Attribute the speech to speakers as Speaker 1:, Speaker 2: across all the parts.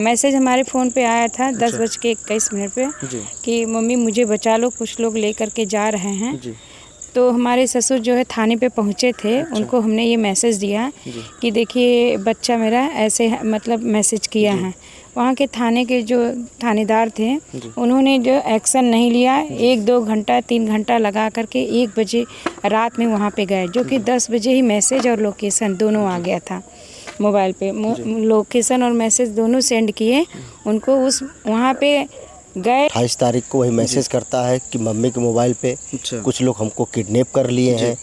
Speaker 1: Message हमारे phone पे आया था 10:21 पे कि मम्मी मुझे बचा लो, कुछ लोग लेकर के जा रहे हैं। तो हमारे ससुर जो है थाने पे पहुँचे थे। उनको हमने ये मैसेज दिया कि देखिए बच्चा मेरा ऐसे मतलब मैसेज किया है। वहाँ के थाने के जो थानेदार थे उन्होंने जो एक्शन नहीं लिया। 1-2 घंटा 3 घंटा लगा करके 1 बजे रात में वहाँ पे गए, जो कि 10 बजे ही मैसेज और लोकेशन दोनों आ गया था मोबाइल पे। लोकेशन और मैसेज दोनों सेंड किए उनको। उस वहाँ पे गए
Speaker 2: 28 तारीख को वही मैसेज करता है कि मम्मी के मोबाइल पे कुछ लोग हमको किडनैप कर लिए हैं।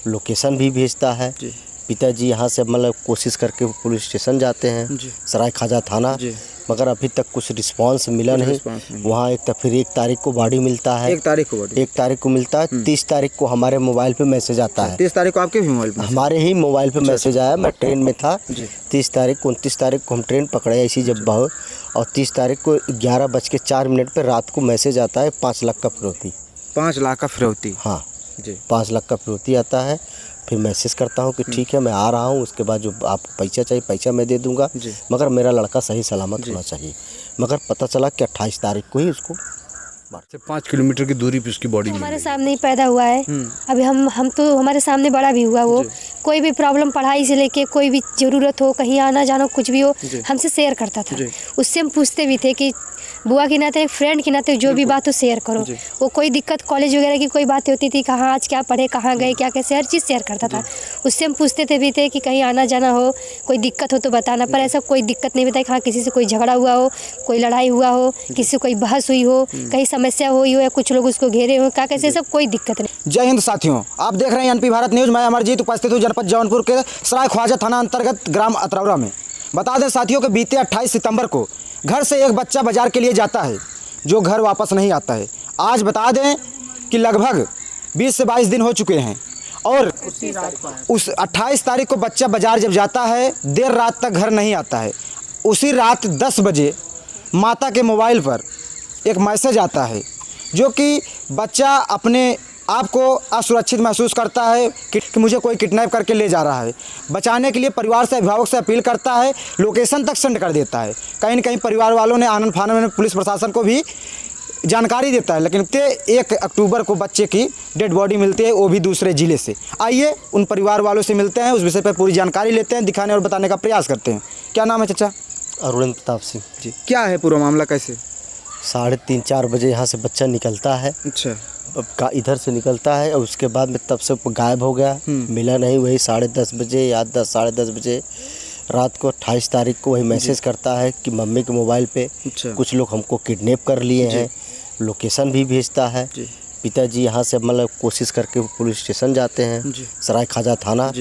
Speaker 2: लोकेशन भी भेजता है। पिताजी यहाँ से मतलब कोशिश करके पुलिस स्टेशन जाते हैं, सराय खाजा थाना, मगर अभी तक कुछ रिस्पांस मिला नहीं। वहाँ एक फिर 1 तारीख को बॉडी मिलता है।
Speaker 3: 1 तारीख को
Speaker 2: मिलता है। 30 तारीख को हमारे मोबाइल पे मैसेज आता है।
Speaker 3: 30 तारीख को आपके भी मोबाइल पे?
Speaker 2: हमारे ही मोबाइल पे मैसेज आया। मैं ट्रेन में था। 30 तारीख को 29 तारीख को हम ट्रेन पकड़े ऐसी जब बहुत, और 30 तारीख को 11:04 पर रात को मैसेज आता है 5 लाख का फिरौती।
Speaker 3: 5 लाख का फिरौती?
Speaker 2: हाँ जी, 5 लाख का फिरौती आता है। फिर मैसेज करता हूँ कि ठीक है मैं आ रहा हूँ, उसके बाद जो आपको पैसा चाहिए पैसा मैं दे दूँगा, मगर मेरा लड़का सही सलामत होना चाहिए। मगर पता चला कि 28 तारीख को ही उसको
Speaker 3: 5 किलोमीटर की दूरी पे उसकी बॉडी
Speaker 4: हमारे सामने ही पैदा हुआ है। अभी हम तो हमारे सामने बड़ा भी हुआ। वो कोई भी प्रॉब्लम पढ़ाई से लेके कोई भी ज़रूरत हो, कहीं आना जाना कुछ भी हो, हमसे शेयर करता था। उससे हम पूछते भी थे कि बुआ के नाते, एक फ्रेंड के नाते जो भी बात हो शेयर करो। वो कोई दिक्कत कॉलेज वगैरह की कोई बातें होती थी, कहाँ आज क्या पढ़े, कहाँ गए, क्या कैसे, हर चीज़ शेयर करता था। उससे हम पूछते थे भी थे कि कहीं आना जाना हो, कोई दिक्कत हो तो बताना। पर ऐसा कोई दिक्कत नहीं बताई। हाँ, किसी से कोई झगड़ा हुआ हो, कोई लड़ाई हुआ हो, किसी से कोई बहस हुई हो, कहीं समस्या हुई हो या कुछ लोग उसको घेरे हो, क्या कैसे, सब कोई दिक्कत नहीं।
Speaker 3: जय हिंद साथियों, आप देख रहे हैं एनपी भारत न्यूज़। मैं अमरजीत उपस्थित हूँ जनपद जौनपुर के सराय ख्वाजा थाना अंतर्गत ग्राम अतरौरा में। बता दें साथियों कि बीते 28 सितंबर को घर से एक बच्चा बाजार के लिए जाता है, जो घर वापस नहीं आता है। आज बता दें कि लगभग 20 से 22 दिन हो चुके हैं, और उस 28 तारीख को बच्चा बाजार जब जाता है, देर रात तक घर नहीं आता है। उसी रात 10 बजे माता के मोबाइल पर एक मैसेज आता है, जो कि बच्चा अपने आपको असुरक्षित महसूस करता है कि मुझे कोई किडनैप करके ले जा रहा है। बचाने के लिए परिवार से, अभिभावक से अपील करता है, लोकेशन तक सेंड कर देता है। कहीं न कहीं परिवार वालों ने आनन फानन में पुलिस प्रशासन को भी जानकारी देता है, लेकिन 1 अक्टूबर को बच्चे की डेड बॉडी मिलती है, वो भी दूसरे ज़िले से। आइए उन परिवार वालों से मिलते हैं, उस विषय पर पूरी जानकारी लेते हैं, दिखाने और बताने का प्रयास करते हैं। क्या नाम है चाचा?
Speaker 2: अरुण प्रताप सिंह
Speaker 3: जी। क्या है पूरा मामला, कैसे?
Speaker 2: 3:30-4 बजे यहाँ से बच्चा निकलता है।
Speaker 3: अच्छा।
Speaker 2: इधर से निकलता है और उसके बाद में तब से गायब हो गया, मिला नहीं। वही 10:30 बजे या 10 साढ़े 10 बजे रात को 28 तारीख को वही मैसेज करता है कि मम्मी के मोबाइल पे कुछ लोग हमको किडनैप कर लिए हैं। लोकेशन भी भेजता है। पिताजी यहाँ से मतलब कोशिश करके पुलिस स्टेशन जाते हैं, सराय खाजा थाना,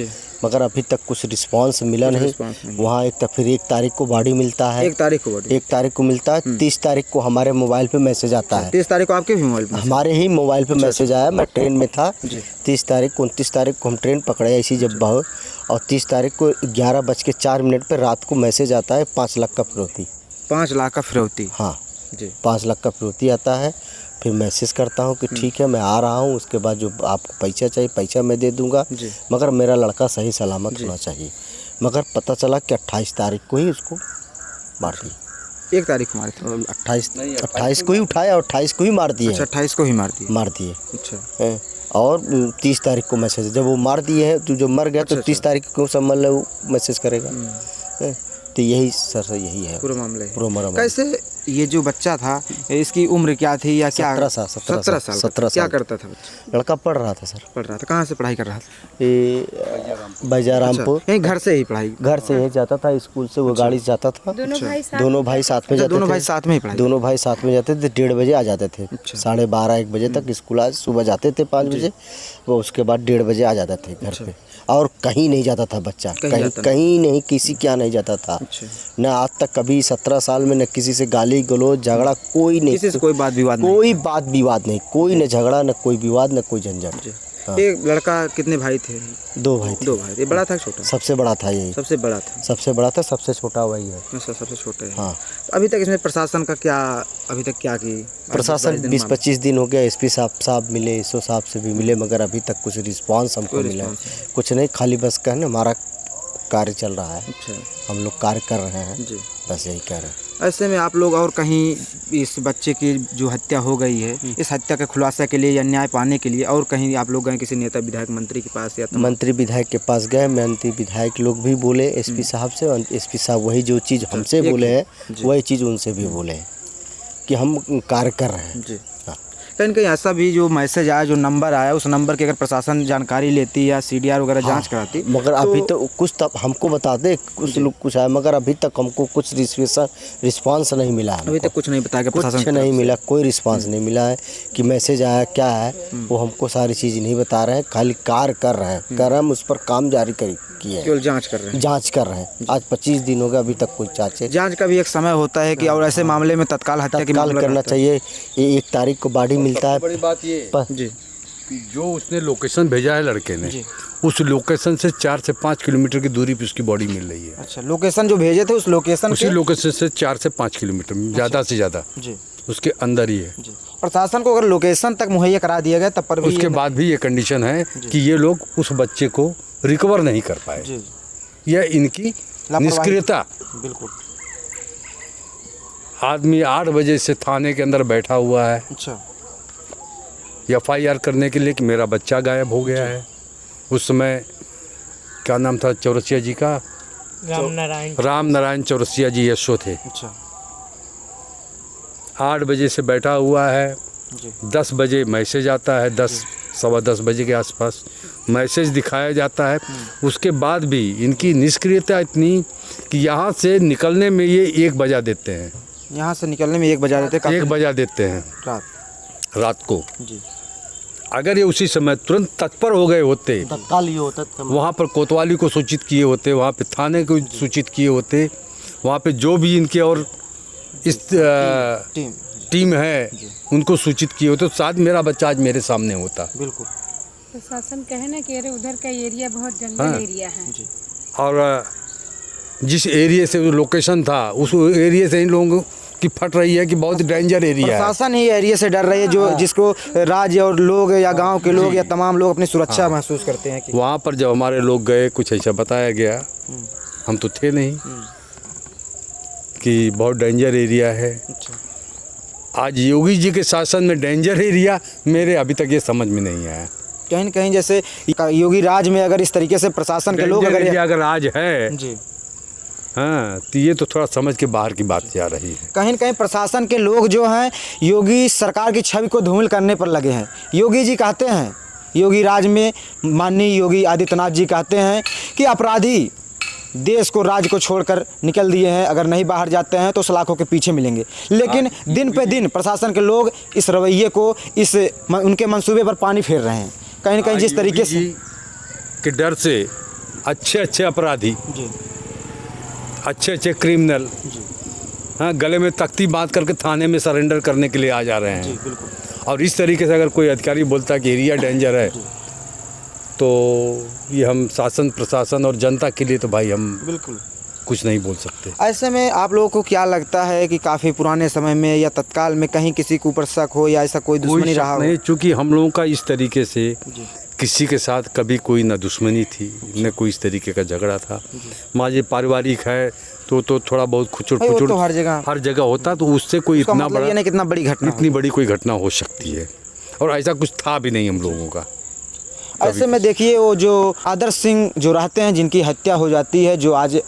Speaker 2: मगर अभी तक कुछ रिस्पांस मिला नहीं। वहाँ फिर 1 तारीख को बॉडी मिलता है।
Speaker 3: 1 तारीख को
Speaker 2: मिलता है। 30 तारीख को हमारे मोबाइल पे मैसेज आता है।
Speaker 3: 30 तारीख को आपके भी मोबाइल पे?
Speaker 2: हमारे ही मोबाइल पे मैसेज आया। मैं ट्रेन में था। 30 तारीख को 29 तारीख को हम ट्रेन पकड़े ऐसी जब बहुत, और 30 तारीख को 11:04 पर रात को मैसेज आता है 5 लाख का फिरौती।
Speaker 3: 5 लाख का फिरौती?
Speaker 2: हाँ जी, 5 लाख का फिरौती आता है। फिर मैसेज करता हूँ कि ठीक है मैं आ रहा हूँ, उसके बाद जो आपको पैसा चाहिए पैसा मैं दे दूँगा, मगर मेरा लड़का सही सलामत होना चाहिए। मगर पता चला कि 28 तारीख को ही उसको मार दिया।
Speaker 3: 1 तारीख को मारे थे?
Speaker 2: 28 को ही उठाया और 28 को ही मार दिए।
Speaker 3: अच्छा, 28 को ही मार दिए।
Speaker 2: अच्छा। और 30 तारीख को मैसेज, जब वो मार दिए हैं तो जो मर गया तो 30 तारीख को सब मतलब मैसेज करेगा। तो यही सर यही है
Speaker 3: पूरा मामला। कैसे ये जो बच्चा था, इसकी उम्र क्या थी या क्या?
Speaker 2: 17 साल।
Speaker 3: क्या करता था बच्चा?
Speaker 2: लड़का पढ़ रहा था सर।
Speaker 3: पढ़ रहा था? कहाँ से पढ़ाई कर रहा था?
Speaker 2: ये बैजारामपुर।
Speaker 3: यहीं घर से ही पढ़ाई?
Speaker 2: घर से ही जाता था, स्कूल से वो गाड़ी से जाता था। दोनों भाई साथ में जाते थे।
Speaker 3: दोनों भाई साथ में ही पढ़ाई?
Speaker 2: दोनों भाई साथ में जाते थे। 1:30 बजे आ जाते थे। 12:30-1 बजे तक स्कूल। आज सुबह जाते थे 5 बजे, वो उसके बाद 1:30 बजे आ जाते थे घर पे। और कहीं नहीं जाता था बच्चा, कहीं नहीं, किसी क्या नहीं जाता था। न आज तक कभी 17 साल में न किसी से गाली गलौज झगड़ा कोई नहीं,
Speaker 3: किसी से कोई बात विवाद
Speaker 2: नहीं, कोई न झगड़ा, न कोई विवाद, न कोई झंझट।
Speaker 3: हाँ। एक लड़का कितने भाई थे?
Speaker 2: 2 भाई थे।
Speaker 3: बड़ा था छोटा?
Speaker 2: सबसे बड़ा था यही।
Speaker 3: सबसे बड़ा था।
Speaker 2: सबसे छोटा वही है।
Speaker 3: अच्छा, सबसे छोटा है।
Speaker 2: हाँ।
Speaker 3: अभी तक इसमें प्रशासन का क्या, अभी तक क्या की?
Speaker 2: प्रशासन 20-25 दिन हो गया। एसपी साहब मिले, एसओ साहब से भी मिले, मगर अभी तक कुछ रिस्पांस हमको मिला कुछ नहीं। खाली बस कहने हमारा कार्य चल रहा है। अच्छा। हम लोग कार्य कर रहे हैं, बस यही कह रहे हैं।
Speaker 3: ऐसे में आप लोग और कहीं इस बच्चे की जो हत्या हो गई है, इस हत्या के खुलासा के लिए या न्याय पाने के लिए और कहीं आप लोग गए किसी नेता विधायक मंत्री के पास? या
Speaker 2: मंत्री विधायक के पास गए, मंत्री विधायक लोग भी बोले एसपी साहब से, और एसपी साहब वही जो चीज़ हमसे बोले हैं वही चीज़ उनसे भी बोले हैं कि हम कार्य कर रहे हैं
Speaker 3: जी। कहीं कहीं ऐसा भी जो मैसेज आया, जो नंबर आया, उस नंबर की अगर प्रशासन जानकारी लेती या सीडीआर वगैरह जांच कराती,
Speaker 2: मगर अभी तो कुछ तब हमको बता दे, कुछ लोग कुछ आया, मगर अभी तक हमको कुछ रिस्पांस नहीं मिला है।
Speaker 3: अभी तक कुछ नहीं बताया प्रशासन
Speaker 2: कुछ नहीं मिला, कोई रिस्पांस नहीं मिला है कि मैसेज आया क्या है, वो हमको सारी चीज़ नहीं बता रहे हैं। खाली कार्य कर रहे हैं, हम उस पर काम जारी किए,
Speaker 3: केवल जांच कर रहे हैं।
Speaker 2: जांच कर रहे हैं। आज 25 दिन हो गए, अभी तक कोई जांच
Speaker 3: का भी एक समय होता है कि और ऐसे मामले में तत्काल हत्या की
Speaker 2: तत्काल करना चाहिए। ये 1 तारीख को बॉडी मिलता है।
Speaker 5: बड़ी बात ये
Speaker 3: जी
Speaker 5: कि जो उसने लोकेशन भेजा है लड़के ने, उस लोकेशन से 4 से 5 किलोमीटर की दूरी पे उसकी बॉडी मिल रही है।
Speaker 3: अच्छा, लोकेशन जो भेजे थे उस लोकेशन
Speaker 5: उसी लोकेशन से 4 से 5 किलोमीटर ज़्यादा से ज़्यादा
Speaker 3: जी
Speaker 5: उसके अंदर ही है।
Speaker 3: प्रशासन को अगर लोकेशन तक मुहैया करा दिया गया तब पर भी
Speaker 5: उसके बाद भी ये कंडीशन है कि ये लोग उस बच्चे को रिकवर नहीं कर पाए। यह इनकी निष्क्रियता।
Speaker 3: बिल्कुल।
Speaker 5: आदमी 8 बजे से थाने के अंदर बैठा हुआ है
Speaker 3: अच्छा,
Speaker 5: FIR करने के लिए कि मेरा बच्चा गायब हो गया है। उस समय क्या नाम था चौरसिया जी का? राम नारायण चौरसिया जी एसओ थे।
Speaker 3: अच्छा,
Speaker 5: 8 बजे से बैठा हुआ है। 10 बजे मैसेज आता है, 10 सवा 10 बजे के आसपास मैसेज दिखाया जाता है। उसके बाद भी इनकी निष्क्रियता इतनी कि यहाँ से निकलने में ये 1 बजा देते हैं।
Speaker 3: यहाँ से निकलने में 1 बजा देते हैं।
Speaker 5: 1 बजा देते हैं रात को।
Speaker 3: जी।
Speaker 5: अगर ये उसी समय तुरंत तत्पर हो गए होते,
Speaker 2: तत्काल ये होता था,
Speaker 5: वहाँ पर कोतवाली को सूचित किए होते, वहाँ पे थाने को सूचित किए होते, वहाँ पे जो भी इनके और इस टीम है उनको सूचित किए होते, तो शायद मेरा बच्चा आज मेरे सामने होता।
Speaker 3: बिल्कुल।
Speaker 1: प्रशासन कहे ना कि अरे उधर का एरिया बहुत जंगल एरिया है।
Speaker 5: और जिस एरिया से वो लोकेशन था उस एरिया से इन लोगों की फट रही है कि बहुत डेंजर एरिया है।
Speaker 3: प्रशासन ही एरिया से डर रही है, जो जिसको राज्य और लोग या गांव के लोग या तमाम लोग अपनी सुरक्षा महसूस करते हैं कि
Speaker 5: वहाँ पर जब हमारे लोग गए, कुछ ऐसा बताया गया, हम तो थे नहीं, कि बहुत डेंजर एरिया है। आज योगी जी के शासन में डेंजर एरिया मेरे अभी तक ये समझ में नहीं आया।
Speaker 3: कहीं न कहीं जैसे योगी राज में अगर इस तरीके से प्रशासन के लोग
Speaker 5: अगर आज है
Speaker 3: जी,
Speaker 5: हाँ, तो ये तो थोड़ा समझ के बाहर की बात जा रही है।
Speaker 3: कहीं न कहीं प्रशासन के लोग जो हैं योगी सरकार की छवि को धूमिल करने पर लगे हैं। योगी जी कहते हैं, योगी राज में माननीय योगी आदित्यनाथ जी कहते हैं कि अपराधी देश को, राज्य को छोड़कर निकल दिए हैं, अगर नहीं बाहर जाते हैं तो सलाखों के पीछे मिलेंगे। लेकिन दिन पे दिन प्रशासन के लोग इस रवैये को, उनके मंसूबे पर पानी फेर रहे हैं। कहीं न कहीं जिस तरीके से
Speaker 5: के डर से अच्छे अपराधी, अच्छे क्रिमिनल, हाँ, गले में तख्ती बांध करके थाने में सरेंडर करने के लिए आ जा रहे हैं। और इस तरीके से अगर कोई अधिकारी बोलता है कि एरिया डेंजर है, तो ये हम शासन, प्रशासन और जनता के लिए तो भाई हम
Speaker 3: बिल्कुल
Speaker 5: कुछ नहीं बोल सकते।
Speaker 3: ऐसे में आप लोगों को क्या लगता है कि काफ़ी पुराने समय में या तत्काल में कहीं किसी के ऊपर शक हो या ऐसा कोई दुश्मनी रहा हो?
Speaker 5: नहीं, चूँकि हम लोगों का इस तरीके से किसी के साथ कभी कोई ना दुश्मनी थी, न कोई इस तरीके का झगड़ा था। मान लीजिए पारिवारिक है तो थोड़ा बहुत खुचुर
Speaker 3: तो हर जगह
Speaker 5: होता, तो उससे कोई इतना बड़ा,
Speaker 3: नहीं कितना बड़ी घटना,
Speaker 5: इतनी बड़ी कोई घटना हो सकती है। और ऐसा कुछ था भी नहीं हम लोगों का।
Speaker 3: ऐसे में देखिए, वो जो आदर्श सिंह जो रहते हैं, जिनकी हत्या हो जाती है, जो आज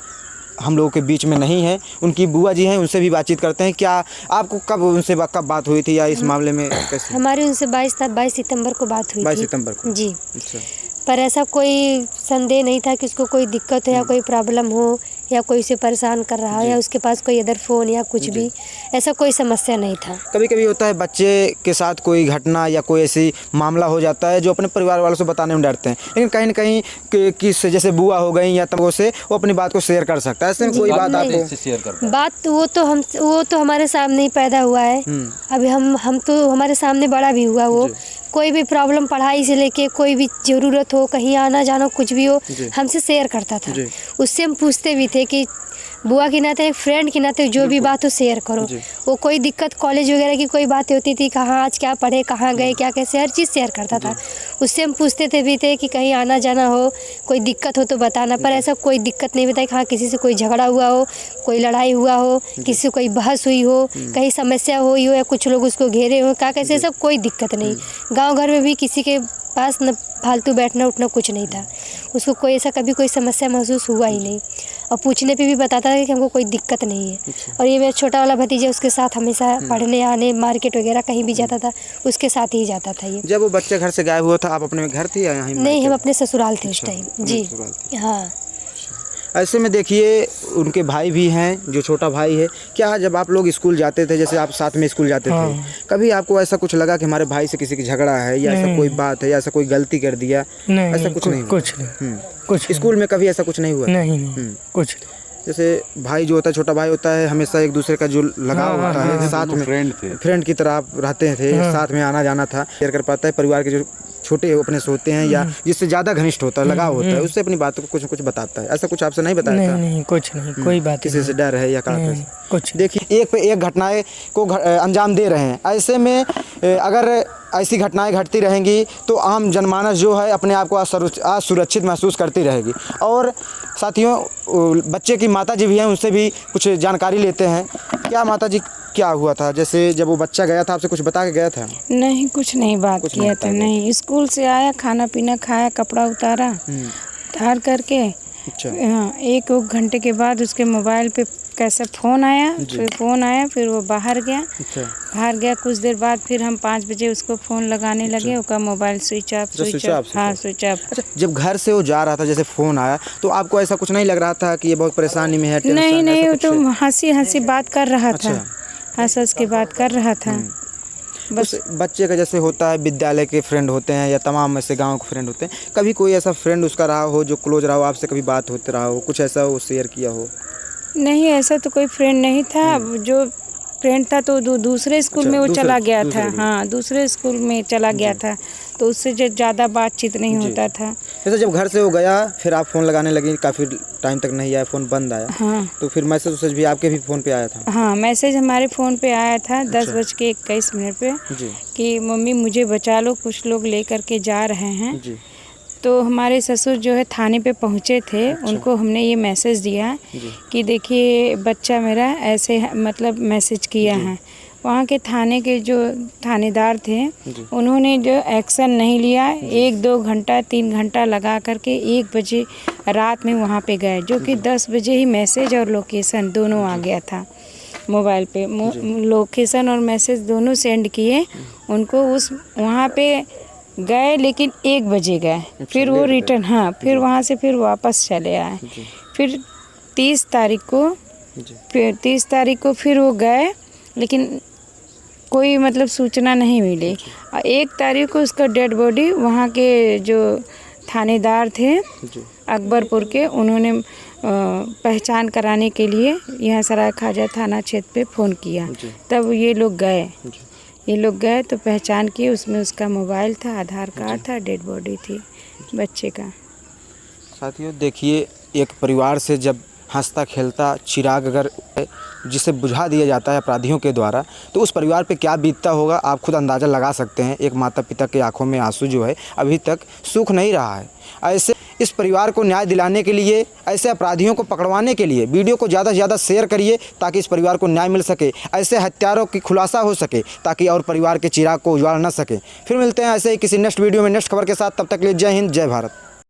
Speaker 3: हम लोगों के बीच में नहीं है, उनकी बुआ जी हैं, उनसे भी बातचीत करते हैं। क्या आपको कब उनसे कब बात हुई थी या इस मामले में कैसे?
Speaker 4: हमारी उनसे 22 सितंबर को बात हुई
Speaker 3: 22
Speaker 4: थी।
Speaker 3: सितंबर को
Speaker 4: जी।
Speaker 3: अच्छा।
Speaker 4: पर ऐसा कोई संदेह नहीं था कि उसको कोई दिक्कत हो या कोई प्रॉब्लम हो या कोई उसे परेशान कर रहा हो या उसके पास कोई अदर फ़ोन या कुछ भी, ऐसा कोई समस्या नहीं था।
Speaker 3: कभी कभी होता है बच्चे के साथ कोई घटना या कोई ऐसी मामला हो जाता है जो अपने परिवार वालों से बताने में डरते हैं, लेकिन कहीं न कहीं किस जैसे बुआ हो गई या तब से वो अपनी बात को शेयर कर सकता है। ऐसे में कोई बात आपको
Speaker 5: शेयर कर
Speaker 4: बात वो तो हमारे सामने ही पैदा हुआ है। अभी हम तो हमारे सामने बड़ा भी हुआ। वो कोई भी प्रॉब्लम पढ़ाई से लेके कोई भी ज़रूरत हो, कहीं आना जाना कुछ भी हो, हमसे शेयर करता था। उससे हम पूछते भी थे कि बुआ के नाते, एक फ्रेंड के नाते जो भी बात हो शेयर करो। वो कोई दिक्कत, कॉलेज वगैरह की कोई बातें होती थी, कहाँ आज क्या पढ़े, कहाँ गए, क्या कैसे, हर चीज़ शेयर करता था। उससे हम पूछते थे भी थे कि कहीं आना जाना हो, कोई दिक्कत हो तो बताना, पर ऐसा कोई दिक्कत नहीं बताई कि हाँ किसी से कोई झगड़ा हुआ हो, कोई लड़ाई हुआ हो, किसी से कोई बहस हुई हो, कहीं समस्या हुई हो या कुछ लोग उसको घेरे हो, क्या कैसे, सब कोई दिक्कत नहीं। गाँव घर में भी किसी के पास न फालतू बैठना उठना कुछ नहीं था, उसको कोई ऐसा कभी कोई समस्या महसूस हुआ ही नहीं, और पूछने पे भी बताता था कि हमको कोई दिक्कत नहीं है। और ये मेरा छोटा वाला भतीजा उसके साथ हमेशा पढ़ने आने मार्केट वगैरह कहीं भी जाता था, उसके साथ ही जाता था ये।
Speaker 3: जब वो बच्चे घर से गायब हुआ था, आप अपने घर थी या यहीं?
Speaker 4: नहीं, हम अपने ससुराल थे उस टाइम जी। हाँ,
Speaker 3: ऐसे में देखिए उनके भाई भी हैं, जो छोटा भाई है। क्या जब आप लोग स्कूल जाते थे, जैसे आप साथ में स्कूल जाते थे, कभी आपको ऐसा कुछ लगा कि हमारे भाई से किसी की झगड़ा है या ऐसा कोई बात है या ऐसा कोई गलती कर दिया?
Speaker 6: नहीं,
Speaker 3: ऐसा कुछ नहीं?
Speaker 6: कुछ नहीं, कुछ
Speaker 3: स्कूल में कभी ऐसा कुछ नहीं हुआ?
Speaker 6: नहीं, कुछ
Speaker 3: जैसे भाई जो होता है, छोटा भाई होता है, हमेशा एक दूसरे का जो लगाव होता है, साथ में फ्रेंड की तरह आप रहते थे, साथ में आना जाना था, शेयर कर पाता है। परिवार के जो छोटे अपने से होते हैं या जिससे ज़्यादा घनिष्ठ होता है, लगाव होता है, उससे अपनी बातों को कुछ न कुछ बताता है। ऐसा कुछ आपसे नहीं बताया था?
Speaker 6: नहीं, कुछ नहीं, कोई बात
Speaker 3: किसी से डर है या क्या?
Speaker 6: कुछ।
Speaker 3: देखिए एक पे एक घटनाएं को अंजाम दे रहे हैं। ऐसे में अगर ऐसी घटनाएं घटती रहेंगी तो आम जनमानस जो है अपने आप को असुरक्षित महसूस करती रहेगी। और साथियों, बच्चे की माताजी भी हैं, उनसे भी कुछ जानकारी लेते हैं। क्या माताजी, क्या हुआ था? जैसे जब वो बच्चा गया था, आपसे कुछ बता के गया था?
Speaker 1: नहीं, कुछ नहीं बात किया था। नहीं, स्कूल से आया, खाना पीना खाया, कपड़ा उतारा, उतार करके हाँ, एक घंटे के बाद उसके मोबाइल पे कैसे फ़ोन आया, फिर वो बाहर गया। कुछ देर बाद फिर हम 5 बजे उसको फ़ोन लगाने लगे, उसका मोबाइल स्विच ऑफ। हाँ, स्विच ऑफ।
Speaker 3: अच्छा, जब घर से वो जा रहा था, जैसे फ़ोन आया, तो आपको ऐसा कुछ नहीं लग रहा था कि ये बहुत परेशानी में है?
Speaker 1: नहीं, वो तो हंसी बात कर रहा था, हंस के बात कर रहा था।
Speaker 3: बस बच्चे का जैसे होता है, विद्यालय के फ्रेंड होते हैं या तमाम ऐसे गांव के फ्रेंड होते हैं, कभी कोई ऐसा फ्रेंड उसका रहा हो जो क्लोज रहा हो, आपसे कभी बात होते रहा हो, कुछ ऐसा वो शेयर किया हो?
Speaker 1: नहीं, ऐसा तो कोई फ्रेंड नहीं था। जो फ्रेंड था तो दूसरे स्कूल में वो चला गया था। हाँ, दूसरे स्कूल में चला गया था, तो उससे जो ज़्यादा बातचीत नहीं होता था।
Speaker 3: जैसे जब घर से वो गया, फिर आप फ़ोन लगाने लगी, काफ़ी टाइम तक नहीं आया, फ़ोन बंद आया।
Speaker 1: हाँ,
Speaker 3: तो फिर मैसेज भी आपके भी फ़ोन पे आया था?
Speaker 1: हाँ, मैसेज हमारे फ़ोन पे आया था 10:21 पे कि मम्मी मुझे बचा लो, कुछ लोग ले करके जा रहे हैं। तो हमारे ससुर जो है थाने पे पहुँचे थे। उनको हमने ये मैसेज दिया कि देखिए बच्चा मेरा ऐसे मतलब मैसेज किया है। वहाँ के थाने के जो थानेदार थे, उन्होंने जो एक्शन नहीं लिया। 1-2 घंटा 3 घंटा लगा करके 1 बजे रात में वहाँ पे गए, जो कि 10 बजे ही मैसेज और लोकेशन दोनों आ गया था मोबाइल पे। लोकेशन और मैसेज दोनों सेंड किए उनको। उस वहाँ पे गए, लेकिन 1 बजे गए। फिर वो रिटर्न, हाँ, फिर वहाँ से फिर वापस चले आए। फिर 30 तारीख को फिर वो गए, लेकिन कोई मतलब सूचना नहीं मिली। 1 तारीख को उसका डेड बॉडी वहाँ के जो थानेदार थे अकबरपुर के, उन्होंने पहचान कराने के लिए यहाँ सराय ख्वाजा थाना क्षेत्र पे फ़ोन किया। तब ये लोग गए तो पहचान किए। उसमें उसका मोबाइल था, आधार कार्ड था, डेड बॉडी थी बच्चे का।
Speaker 3: साथियों, देखिए एक परिवार से जब हंसता खेलता चिराग अगर जिसे बुझा दिया जाता है अपराधियों के द्वारा, तो उस परिवार पे क्या बीतता होगा आप खुद अंदाज़ा लगा सकते हैं। एक माता पिता के आंखों में आंसू जो है अभी तक सूख नहीं रहा है। ऐसे इस परिवार को न्याय दिलाने के लिए, ऐसे अपराधियों को पकड़वाने के लिए वीडियो को ज़्यादा से ज़्यादा शेयर करिए, ताकि इस परिवार को न्याय मिल सके, ऐसे हत्यारों की खुलासा हो सके, ताकि और परिवार के चिराग को उजाड़ न सके। फिर मिलते हैं ऐसे ही किसी नेक्स्ट वीडियो में नेक्स्ट खबर के साथ। तब तक के लिए जय हिंद, जय भारत।